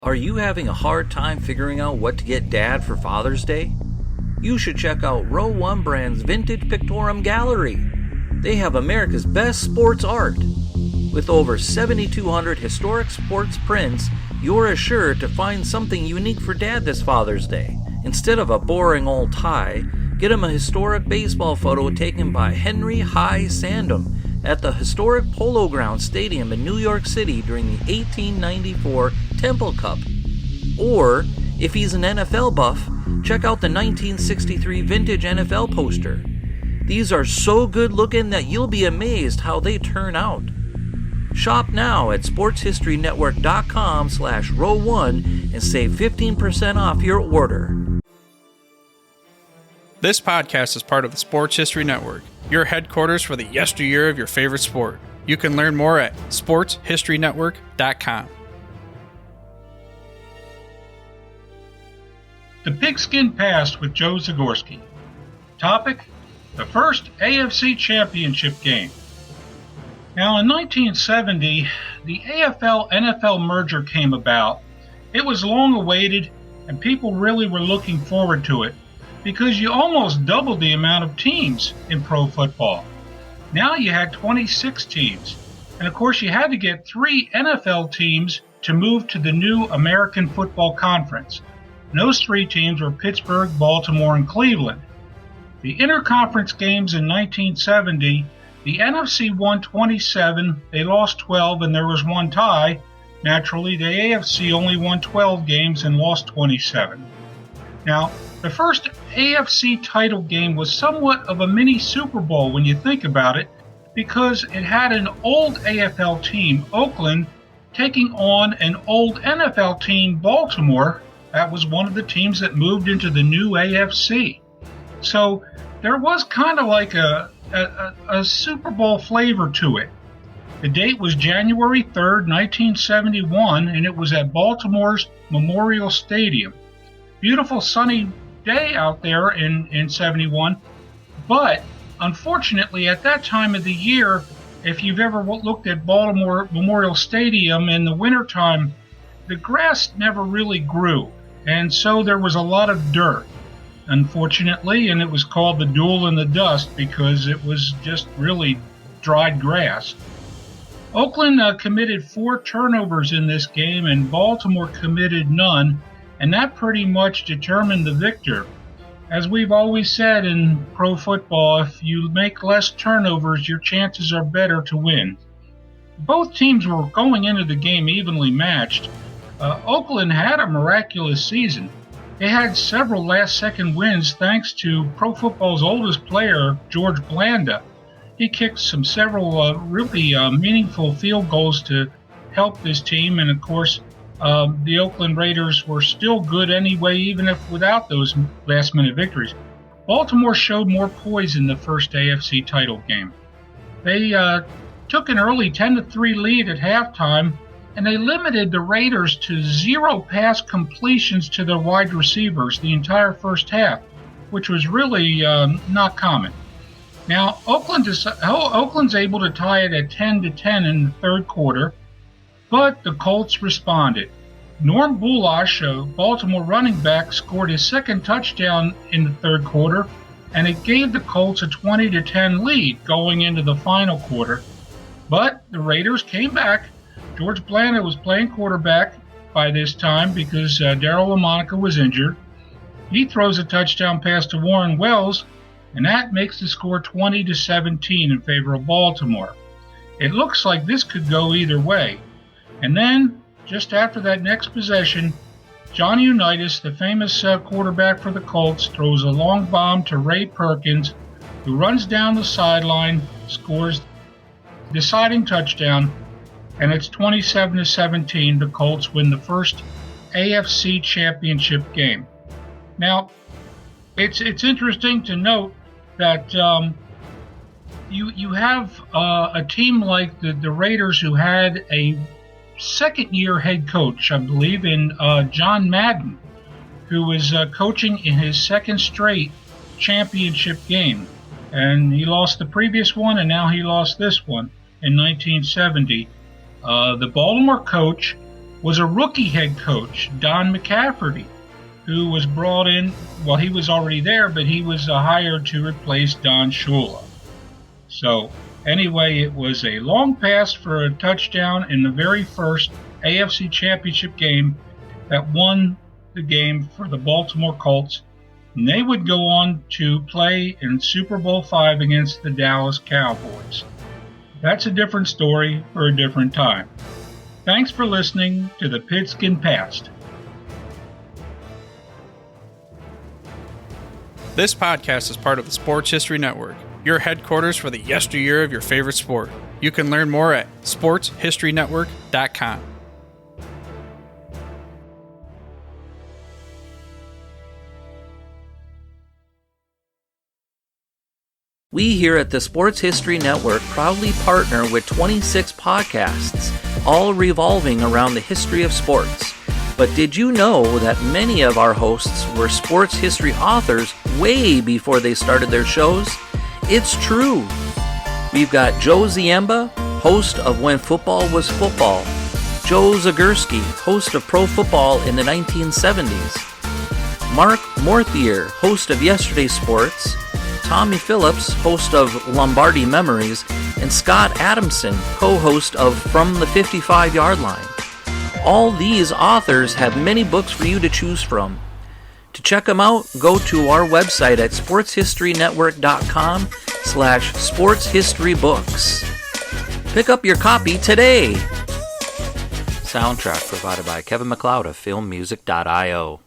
Are you having a hard time figuring out what to get Dad for Father's Day? You should check out Row 1 Brand's Vintage Pictorum Gallery. They have America's best sports art. With over 7,200 historic sports prints, you're assured to find something unique for Dad this Father's Day. Instead of a boring old tie, get him a historic baseball photo taken by Henry High Sandom at the historic Polo Grounds Stadium in New York City during the 1894 Temple Cup. Or, if he's an NFL buff, check out the 1963 vintage NFL poster. These are so good looking that you'll be amazed how they turn out. Shop now at sportshistorynetwork.com/row1 and save 15% off your order. This podcast is part of the Sports History Network, your headquarters for the yesteryear of your favorite sport. You can learn more at sportshistorynetwork.com. The Pigskin Past with Joe Zagorski. Topic: the first AFC Championship game. Now, in 1970, the AFL-NFL merger came about. It was long awaited, and people really were looking forward to it, because you almost doubled the amount of teams in pro football. Now you had 26 teams, and of course you had to get 3 NFL teams to move to the new American Football Conference. And those 3 teams were Pittsburgh, Baltimore, and Cleveland. The interconference games in 1970, the NFC won 27, they lost 12, and there was one tie. Naturally, the AFC only won 12 games and lost 27. Now, the first AFC title game was somewhat of a mini Super Bowl when you think about it, because it had an old AFL team, Oakland, taking on an old NFL team, Baltimore. That was one of the teams that moved into the new AFC. So there was kind of like a Super Bowl flavor to it. The date was January 3rd, 1971, and it was at Baltimore's Memorial Stadium. Beautiful sunny day out there in 71, but unfortunately at that time of the year, if you've ever looked at Baltimore Memorial Stadium in the wintertime, the grass never really grew, and so there was a lot of dirt, unfortunately, and it was called the Duel in the Dust because it was just really dried grass. Oakland committed 4 turnovers in this game, and Baltimore committed none, and that pretty much determined the victor. As we've always said in pro football, if you make less turnovers, your chances are better to win. Both teams were going into the game evenly matched. Oakland had a miraculous season. They had several last-second wins thanks to pro football's oldest player, George Blanda. He kicked several really meaningful field goals to help this team, and of course, the Oakland Raiders were still good anyway, even if without those last-minute victories. Baltimore showed more poise in the first AFC title game. They took an early 10-3 lead at halftime, and they limited the Raiders to 0 pass completions to their wide receivers the entire first half, which was really not common. Now, Oakland's able to tie it at 10-10 in the third quarter, but the Colts responded. Norm Bulash, a Baltimore running back, scored his second touchdown in the third quarter, and it gave the Colts a 20-10 lead going into the final quarter. But the Raiders came back. George Blanda was playing quarterback by this time because Darryl LaMonica was injured. He throws a touchdown pass to Warren Wells, and that makes the score 20-17 in favor of Baltimore. It looks like this could go either way. And then, just after that next possession, Johnny Unitas, the famous quarterback for the Colts, throws a long bomb to Ray Perkins, who runs down the sideline, scores the deciding touchdown, and it's 27-17. The Colts win the first AFC Championship game. Now, it's interesting to note that you have a team like the Raiders who had a second-year head coach, I believe, in John Madden, who was coaching in his second straight championship game. And he lost the previous one, and now he lost this one in 1970. The Baltimore coach was a rookie head coach, Don McCafferty, who was brought in, well, he was already there, but he was hired to replace Don Shula. So anyway, it was a long pass for a touchdown in the very first AFC Championship game that won the game for the Baltimore Colts. And they would go on to play in Super Bowl V against the Dallas Cowboys. That's a different story for a different time. Thanks for listening to the Pigskin Past. This podcast is part of the Sports History Network, your headquarters for the yesteryear of your favorite sport. You can learn more at sportshistorynetwork.com. We here at the Sports History Network proudly partner with 26 podcasts, all revolving around the history of sports. But did you know that many of our hosts were sports history authors way before they started their shows? It's true. We've got Joe Ziemba, host of When Football Was Football, Joe Zagorski, host of Pro Football in the 1970s, Mark Morthier, host of Yesterday Sports, Tommy Phillips, host of Lombardi Memories, and Scott Adamson, co-host of From the 55-Yard Line. All these authors have many books for you to choose from. To check them out, go to our website at sportshistorynetwork.com/sportshistorybooks. Pick up your copy today. Soundtrack provided by Kevin MacLeod of filmmusic.io.